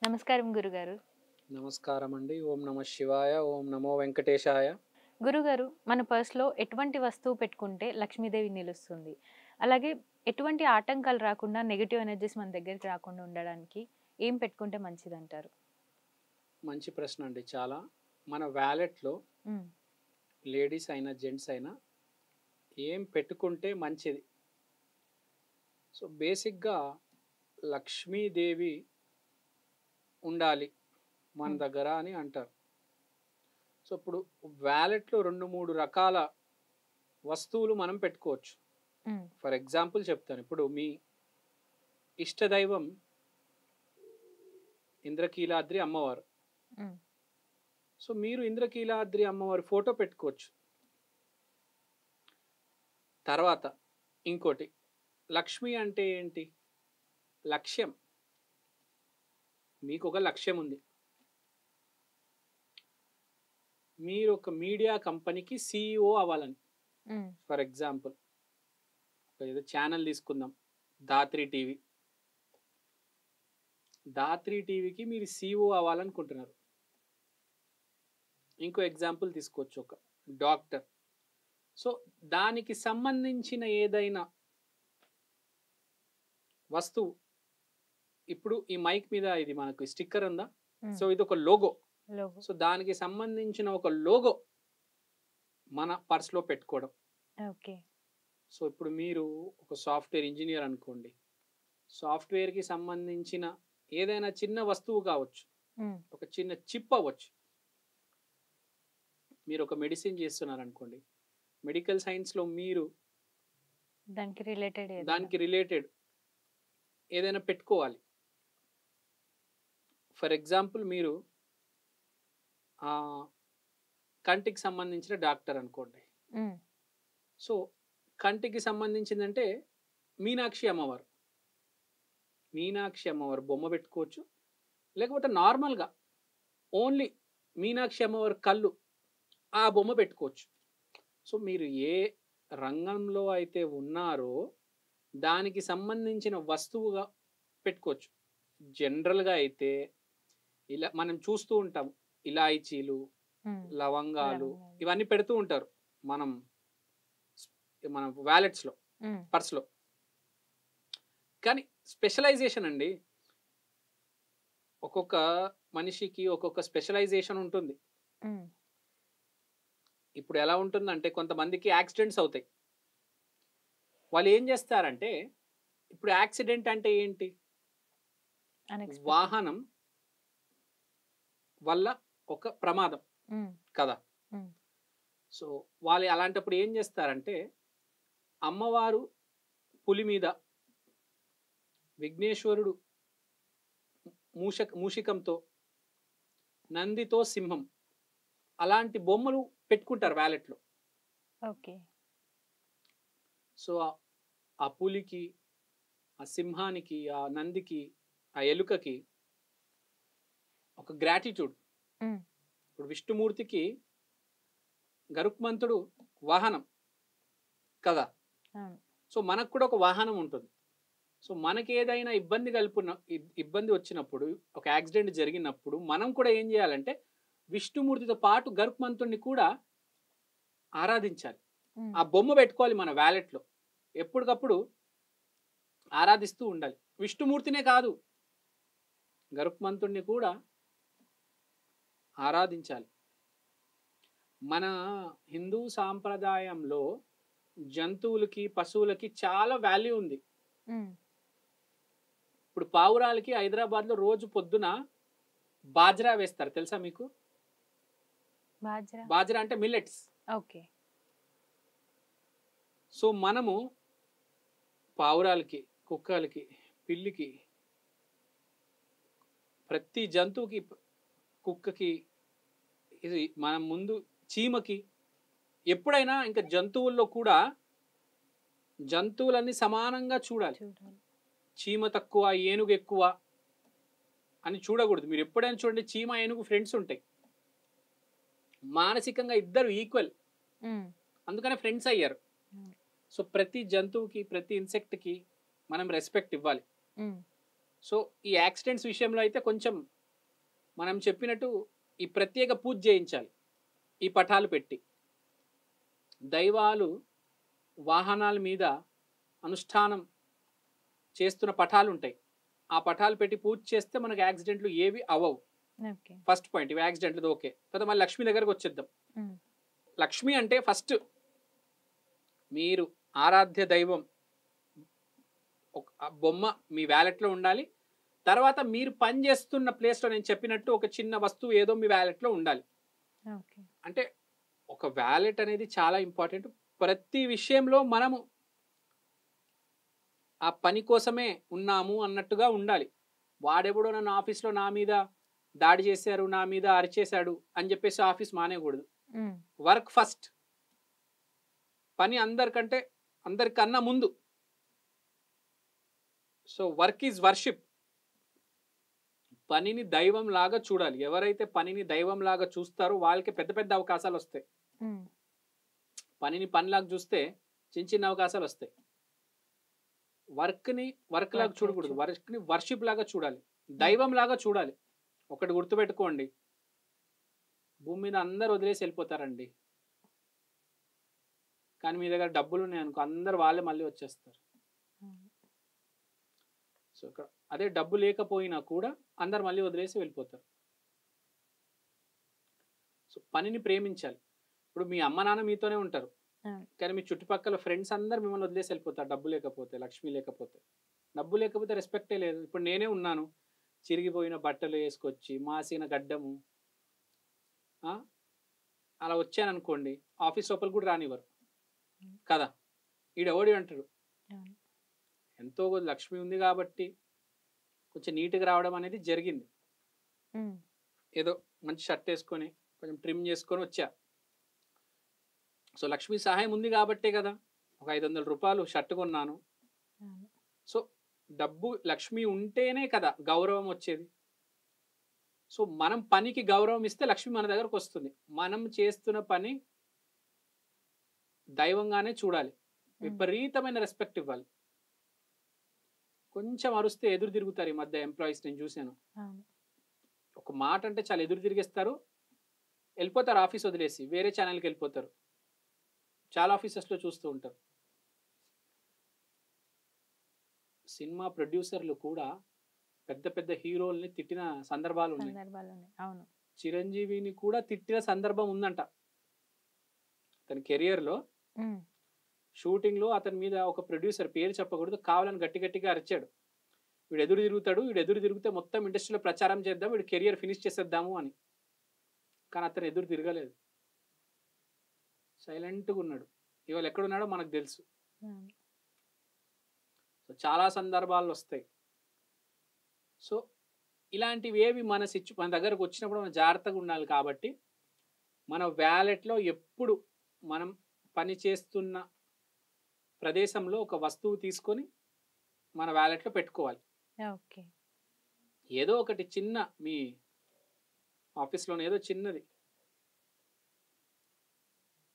నమస్కారం గురుగారు. నమస్కారం అండి. ఓం నమ శివాయ. ఓం నమో వెంకటేశాయ. గురుగారు, మన పర్స్‌లో ఎటువంటి వస్తువు పెట్టుకుంటే లక్ష్మీదేవి నిలుస్తుంది? అలాగే ఎటువంటి ఆటంకాలు రాకుండా నెగెటివ్ ఎనర్జీస్ మన దగ్గరికి రాకుండా ఉండడానికి ఏం పెట్టుకుంటే మంచిదంటారు? మంచి ప్రశ్న అండి చాలా. మన వాలెట్‌లో హ్మ్. లేడీస్ అయినా, జెంట్స్ అయినా ఏం పెట్టుకుంటే మంచిది? సో, బేసిక్‌గా లక్ష్మీదేవి ఉండాలి మన హ్మ్. దగ్గర అని అంటారు. సో, ఇప్పుడు వాలెట్‌లో 2, 3 రకాల వస్తువులు మనం పెట్టుకోవచ్చు. హ్మ్. ఫర్ ఎగ్జాంపుల్ చెప్తాను. ఇప్పుడు మీ ఇష్టదైవం ఇంద్రకీలాద్రి అమ్మవారు. హ్మ్. సో, మీరు ఇంద్రకీలాద్రి అమ్మవారి ఫోటో పెట్టుకోవచ్చు. తర్వాత ఇంకోటి, లక్ష్మి అంటే ఏంటి? లక్ష్యం. మీకొక లక్ష్యం ఉంది. మీరు ఒక మీడియా కంపెనీకి సీఈఓ అవ్వాలని. హ్మ్. ఫర్ ఎగ్జాంపుల్ ఏదో ఛానల్ తీసుకుందాం. 'ధాత్రి టీవీ'. 'ధాత్రి టీవీకి' మీరు సీఈఓ అవ్వాలనుకుంటున్నారు. ఇంకో ఎగ్జాంపుల్ తీసుకోవచ్చు, ఒక డాక్టర్. సో, దానికి సంబంధించిన ఏదైనా వస్తువు, ఇప్పుడు ఈ మైక్ మీద ఇది మనకు స్టిక్కర్ ఉందా? హ్మ్. సో, ఇదొక లోగో. లోగో. సో, దానికి సంబంధించిన ఒక లోగో మన పర్స్‌లో పెట్టుకోవడం. ఓకే. సో, ఇప్పుడు మీరు ఒక సాఫ్ట్‌వేర్ ఇంజినీర్ అనుకోండి. సాఫ్ట్‌వేర్‌కి సంబంధించిన ఏదైనా చిన్న వస్తువు కావచ్చు. హ్మ్. ఒక చిన్న చిప్ అవ్వచ్చు. మీరు ఒక మెడిసిన్ చేస్తున్నారనుకోండి. మెడికల్ సైన్స్‌లో మీరు దానికి రిలేటెడ్ ఏదైనా. దానికి రిలేటెడ్ ఏదైనా పెట్టుకోవాలి. ఫర్ ఎగ్జాంపుల్ మీరు ఆహ్, కంటికి సంబంధించిన డాక్టర్ అనుకోండి. హ్మ్. సో, కంటికి సంబంధించిందంటే మీనాక్షి అమ్మవారు. మీనాక్షి అమ్మవారు బొమ్మ పెట్టుకోవచ్చు. లేకపోతే నార్మల్‌గా ఓన్లీ మీనాక్షి అమ్మవారి కళ్ళు, ఆ బొమ్మ పెట్టుకోవచ్చు. సో, మీరు ఏ రంగంలో అయితే ఉన్నారో దానికి సంబంధించిన వస్తువుగా పెట్టుకోవచ్చు. జనరల్‌గా అయితే ఇలా మనం చూస్తూ ఉంటాం. ఇలాయచీలు, హ్మ్. లవంగాలు లవంగాలు. ఇవన్నీ పెడుతూ ఉంటారు. మనం మన వాలెట్స్‌లో, హ్మ్. పర్స్‌లో. కానీ స్పెషలైజేషన్ అండి. ఒక్కొక్క మనిషికి ఒక్కొక్క స్పెషలైజేషన్ ఉంటుంది. హ్మ్. ఇప్పుడు ఎలా ఉంటుందంటే కొంతమందికి యాక్సిడెంట్స్ అవుతాయి. వాళ్ళు ఏం చేస్తారంటే, ఇప్పుడు యాక్సిడెంట్ అంటే ఏంటి? అన్‌ఎక్స్‌పెక్టెడ్. వాహనం వల్ల ఒక ప్రమాదం హ్మ్. కదా! హ్మ్. సో, వాళ్ళు అలాంటప్పుడు ఏం చేస్తారంటే, అమ్మవారు పులి మీద, విఘ్నేశ్వరుడు మూషికంతో, నందితో సింహం, అలాంటి బొమ్మలు పెట్టుకుంటారు వాలెట్‌లో. ఓకే. సో, ఆ పులికి, ఆ సింహానికి, ఆ నందికి, ఆ ఎలుకకి ఒక గ్రాటిట్యూడ్. హ్మ్. ఇప్పుడు విష్ణుమూర్తికి గరుత్మంతుడు వాహనం కదా! అవును. సో, మనకు కూడా ఒక వాహనం ఉంటుంది. సో, మనకేదైనా ఇబ్బంది వచ్చినప్పుడు, ఒక యాక్సిడెంట్ జరిగినప్పుడు మనం కూడా ఏం జేయాలంటే, విష్ణుమూర్తితో పాటు గరుత్మంతుడిని కూడా ఆరాధించాలి. హ్మ్. ఆ బొమ్మ పెట్టుకోవాలి మన వాలెట్‌లో. ఎప్పటికప్పుడు ఆరాధిస్తూ ఉండాలి. విష్ణుమూర్తినే కాదు, గరుత్మంతుడిని కూడా ఆరాధించాలి. మన హిందూ సాంప్రదాయంలో జంతువులకి, పశువులకి చాలా వాల్యూ ఉంది. హ్మ్. ఇప్పుడు పావురాలకి హైదరాబాద్‌లో రోజు పొద్దున బాజ్రా వేస్తారు, తెలుసా మీకు? బాజ్రా. బాజ్రా అంటే మిల్లెట్స్. ఓకే. సో, మనము పావురాలకి, కుక్కలకి, పిల్లికి, ప్రతి జంతువుకి, కుక్కకి, ఇది మనం ముందు చీమకి, ఎప్పుడైనా ఇంకా జంతువుల్లో కూడా జంతువులన్నీ సమానంగా చూడాలి. చూడాలి. చీమ తక్కువ, ఏనుగు ఎక్కువ అని చూడకూడదు. మీరు ఎప్పుడైనా చూడండి, చీమ, ఏనుగు ఫ్రెండ్స్ ఉంటాయి. మానసికంగా ఇద్దరు ఈక్వల్. హ్మ్. అందుకనే ఫ్రెండ్స్ అయ్యారు. హ్మ్. సో, ప్రతి జంతువుకి, ప్రతి ఇన్సెక్ట్‌కి మనం రెస్పెక్ట్ ఇవ్వాలి. హ్మ్. సో ఈ యాక్సిడెంట్స్ విషయంలో అయితే కొంచెం మనం చెప్పినట్టు ఈ ప్రత్యేక పూజ చేయించాలి, ఈ పటాలు పెట్టి. దైవాలు వాహనాల మీద అనుష్ఠానం చేస్తున్న పటాలు ఉంటాయి, ఆ పటాలు పెట్టి పూజ చేస్తే మనకు యాక్సిడెంట్లు ఏవి అవ్వవు. ఓకే. ఫస్ట్ పాయింట్, ఇవి యాక్సిడెంట్లు ఓకే. తర్వాత మళ్ళీ లక్ష్మి దగ్గరకు వచ్చేద్దాం. లక్ష్మి అంటే ఫస్ట్ మీరు ఆరాధ్య దైవం ఒక బొమ్మ మీ వ్యాలెట్లో ఉండాలి. తర్వాత మీరు పని చేస్తున్న ప్లేస్లో నేను చెప్పినట్టు ఒక చిన్న వస్తువు ఏదో మీ వ్యాలెట్లో ఉండాలి. ఓకే. అంటే ఒక వ్యాలెట్ అనేది చాలా ఇంపార్టెంట్. ప్రతి విషయంలో మనము ఆ పని కోసమే ఉన్నాము అన్నట్టుగా ఉండాలి. వాడెవడో నన్ను ఆఫీస్లో నా మీద దాడి చేశారు, నా మీద అరిచేశాడు అని చెప్పేసి ఆఫీస్ మానేయకూడదు. Work first. పని అందరికన్నా ముందు. So work is worship. పనిని దైవం లాగా చూడాలి. ఎవరైతే పనిని దైవం లాగా చూస్తారో వాళ్ళకి పెద్ద పెద్ద అవకాశాలు వస్తాయి. పనిని పనిలాగా చూస్తే చిన్న చిన్న అవకాశాలు వస్తాయి. వర్క్ని వర్క్ లాగా చూడకూడదు, వర్క్ని వర్షిప్ లాగా చూడాలి, దైవం లాగా చూడాలి. ఒకటి గుర్తుపెట్టుకోండి, భూమి మీద అందరు వదిలేసి వెళ్ళిపోతారండి, కానీ మీ దగ్గర డబ్బులు ఉన్నాయనుకో అందరు వాళ్ళే మళ్ళీ వచ్చేస్తారు. సో ఇక్కడ అదే డబ్బు లేకపోయినా కూడా అందరు మళ్ళీ వదిలేసి వెళ్ళిపోతారు. సో పనిని ప్రేమించాలి. ఇప్పుడు మీ అమ్మ నాన్న మీతోనే ఉంటారు, కానీ మీ చుట్టుపక్కల ఫ్రెండ్స్ అందరు మిమ్మల్ని వదిలేసి వెళ్ళిపోతారు డబ్బు లేకపోతే, లక్ష్మి లేకపోతే. డబ్బు లేకపోతే రెస్పెక్టే లేదు. ఇప్పుడు నేనే ఉన్నాను, చిరిగిపోయిన బట్టలు వేసుకొచ్చి మాసిన గడ్డము అలా వచ్చాను అనుకోండి, ఆఫీస్ లోపల కూడా రానివ్వరు కదా. ఈడెవడి అంటారు. ఎంతో లక్ష్మి ఉంది కాబట్టి కొంచెం నీట్గా రావడం అనేది జరిగింది. ఏదో మంచి షర్ట్ వేసుకొని కొంచెం ట్రిమ్ చేసుకొని వచ్చా. సో లక్ష్మి సహాయం ఉంది కాబట్టే కదా ఒక 500 రూపాయలు షర్ట్ కొన్నాను. సో డబ్బు లక్ష్మి ఉంటేనే కదా గౌరవం వచ్చేది. సో మనం పనికి గౌరవం ఇస్తే లక్ష్మి మన దగ్గరకు వస్తుంది. మనం చేస్తున్న పని దైవంగానే చూడాలి, విపరీతమైన రెస్పెక్ట్ ఇవ్వాలి. కొంచెం అరుస్తే ఎదురు తిరుగుతారు ఈ మధ్య ఎంప్లాయీస్, నేను చూశాను. ఒక మాట అంటే చాలా ఎదురు తిరిగేస్తారు, వెళ్ళిపోతారు ఆఫీస్ వదిలేసి వేరే ఛానల్కి వెళ్ళిపోతారు. చాలా ఆఫీసెస్లో చూస్తూ ఉంటారు. సినిమా ప్రొడ్యూసర్లు కూడా పెద్ద పెద్ద హీరోల్ని తిట్టిన సందర్భాలు ఉన్నాయి. చిరంజీవిని కూడా తిట్టిన సందర్భం ఉందంట. తన కెరియర్లో షూటింగ్ లో అతని మీద ఒక ప్రొడ్యూసర్, పేరు చెప్పకూడదు, కావాలని గట్టి గట్టిగా అరిచాడు. వీడు ఎదురు తిరుగుతాడు, వీడు ఎదురు తిరిగితే మొత్తం ఇండస్ట్రీలో ప్రచారం చేద్దాం, వీడు కెరియర్ ఫినిష్ చేసేద్దాము అని. కానీ అతను ఎదురు తిరగలేదు, సైలెంట్గా ఉన్నాడు. ఇవాళ ఎక్కడున్నాడో మనకు తెలుసు. సో చాలా సందర్భాలు వస్తాయి. సో ఇలాంటివి ఏవి మన దగ్గరకు వచ్చినప్పుడు మనం జాగ్రత్తగా ఉండాలి. కాబట్టి మన వ్యాలెట్లో ఎప్పుడు మనం పని చేస్తున్న ప్రదేశంలో ఒక వస్తువు తీసుకొని మన వ్యాలెట్లో పెట్టుకోవాలి. ఏదో ఒకటి చిన్న, మీ ఆఫీస్లోనే ఏదో చిన్నది.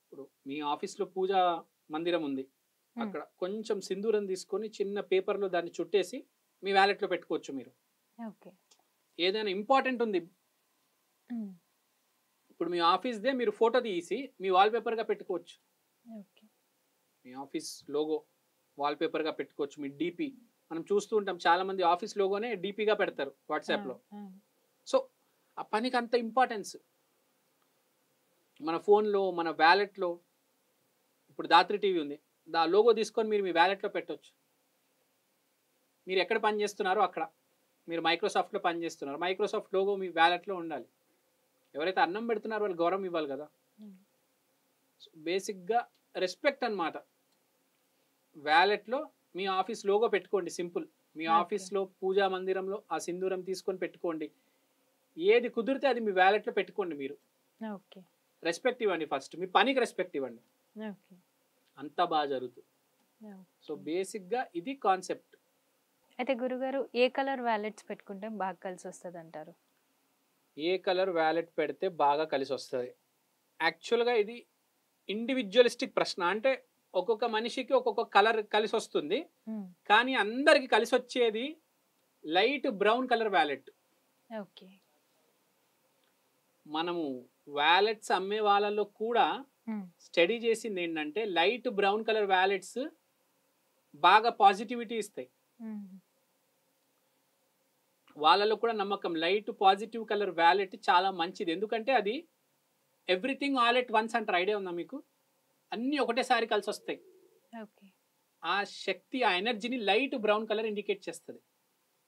ఇప్పుడు మీ ఆఫీస్లో పూజా మందిరం ఉంది, అక్కడ కొంచెం సింధూరం తీసుకొని చిన్న పేపర్లో దాన్ని చుట్టేసి మీ వ్యాలెట్లో పెట్టుకోవచ్చు. మీరు ఏదైనా ఇంపార్టెంట్ ఉంది, ఇప్పుడు మీ ఆఫీస్దే మీరు ఫోటో తీసి మీ వాల్పేపర్గా పెట్టుకోవచ్చు. మీ ఆఫీస్ లోగో వాల్పేపర్గా పెట్టుకోవచ్చు. మీ డీపీ మనం చూస్తూ ఉంటాం, చాలా మంది ఆఫీస్ లోగోనే డీపీగా పెడతారు వాట్సాప్లో. సో ఆ పనికి అంత ఇంపార్టెన్స్. మన ఫోన్లో, మన వ్యాలెట్లో, ఇప్పుడు దాత్రి టీవీ ఉంది, దా లోగో తీసుకొని మీరు మీ వ్యాలెట్లో పెట్టవచ్చు. మీరు ఎక్కడ పని చేస్తున్నారో అక్కడ, మీరు మైక్రోసాఫ్ట్లో పని చేస్తున్నారు, మైక్రోసాఫ్ట్ లోగో మీ వ్యాలెట్లో ఉండాలి. ఎవరైతే అన్నం పెడుతున్నారో వాళ్ళు గౌరవం ఇవ్వాలి కదా. బేసిక్గా రెస్పెక్ట్ అన్నమాట. వ్యాలెట్లో మీ ఆఫీస్ లోగో పెట్టుకోండి, సింపుల్. మీ ఆఫీస్లో పూజా మందిరంలో ఆ సింధూరం తీసుకొని పెట్టుకోండి. ఏది కుదిరితే అది మీ వ్యాలెట్లో పెట్టుకోండి. మీరు రెస్పెక్ట్ ఇవ్వండి, ఫస్ట్ మీ పనికి రెస్పెక్ట్ ఇవ్వండి, అంతా బాగా జరుగుతుంది. సో బేసిక్గా ఇది కాన్సెప్ట్. అయితే గురుగారు, ఏ కలర్ వ్యాలెట్స్ పెట్టుకుంటే బాగా కలిసి వస్తుంది అంటారు? ఏ కలర్ వ్యాలెట్ పెడితే బాగా కలిసి వస్తుంది? యాక్చువల్గా ఇది ఇండివిజువలిస్టిక్ ప్రశ్న. అంటే ఒక్కొక్క మనిషికి ఒక్కొక్క కలర్ కలిసి వస్తుంది, కానీ అందరికి కలిసి వచ్చేది light brown colour wallet. Okay. మనము వ్యాలెట్స్ అమ్మే వాళ్ళలో కూడా హ్మ్. స్టడీ చేసింది ఏంటంటే లైట్ బ్రౌన్ కలర్ వ్యాలెట్స్ బాగా పాజిటివిటీ ఇస్తాయి. హ్మ్. వాళ్ళలో కూడా నమ్మకం లైట్ పాజిటివ్ కలర్ వ్యాలెట్ చాలా మంచిది. ఎందుకంటే అది ఎవ్రీథింగ్ ఆల్ ఎట్ వన్స్ అంటారు. ఐడియా ఉందా మీకు? అన్నీ ఒకటేసారి కలిసి వస్తాయి. ఓకే. ఆ శక్తి, ఆ ఎనర్జీని లైట్ బ్రౌన్ కలర్ ఇండికేట్ చేస్తుంది.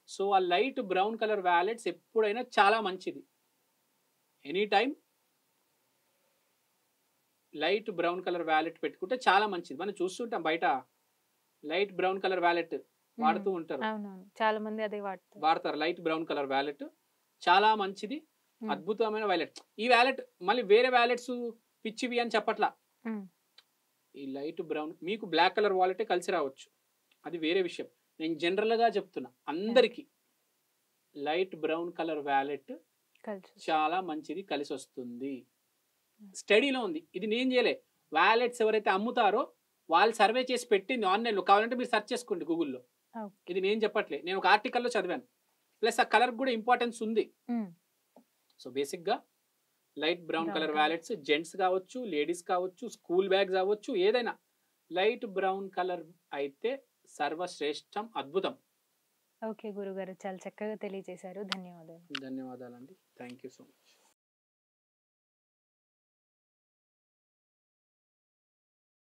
సో ఆ లైట్ బ్రౌన్ కలర్ వ్యాలెట్స్ ఎప్పుడైనా చాలా మంచిది. Any time light brown colour wallet పెట్టుకుంటే చాలా మంచిది. మనం చూస్తుంటాం బయట లైట్ బ్రౌన్ కలర్ వ్యాలెట్ వాడుతూ ఉంటారు. అవునవును. చాలా మంది అదే వాడతారు లైట్ బ్రౌన్ కలర్ వ్యాలెట్. చాలా మంచిది. హ్మ్. అద్భుతమైన వ్యాలెట్. ఈ వ్యాలెట్ మళ్ళీ వేరే వ్యాలెట్స్ పిచ్చివి అని చెప్పట్లా. హ్మ్. ఈ లైట్ బ్రౌన్ మీకు బ్లాక్ కలర్ వాలెటే కలిసి రావచ్చు. అది వేరే విషయం. నేను జనరల్‌గా చెప్తున్నా అందరికీ లైట్ బ్రౌన్ కలర్ వ్యాలెట్ కలిసి చాలా మంచిది, కలిసొస్తుంది. స్టడీలో ఉంది. ఇది నేను చేయలే. వ్యాలెట్స్ ఎవరైతే అమ్ముతారో వాళ్ళు సర్వే చేసి పెట్టింది ఆన్‌లైన్‌లో. కావాలంటే మీరు సెర్చ్ చేసుకోండి గూగుల్‌లో. ఓకే. ఇది నేను చెప్పట్లే. నేను ఒక ఆర్టికల్‌లో చదివాను. ప్లస్ ఆ కలర్‌కి కూడా ఇంపార్టెన్స్ ఉంది. హ్మ్. సో బేసిక్‌గా light brown brown colour colour. Wallets gents కావచ్చు, లేడీస్ కావచ్చు, స్కూల్ బ్యాగ్స్ అవ్వచ్చు, ఏదైనా లైట్ బ్రౌన్ కలర్ అయితే సర్వశ్రేష్టం, అద్భుతం. ఓకే గురుగారు. చాలా చక్కగా తెలియజేశారు. ధన్యవాదాలు. ధన్యవాదాలండి. Thank you so much.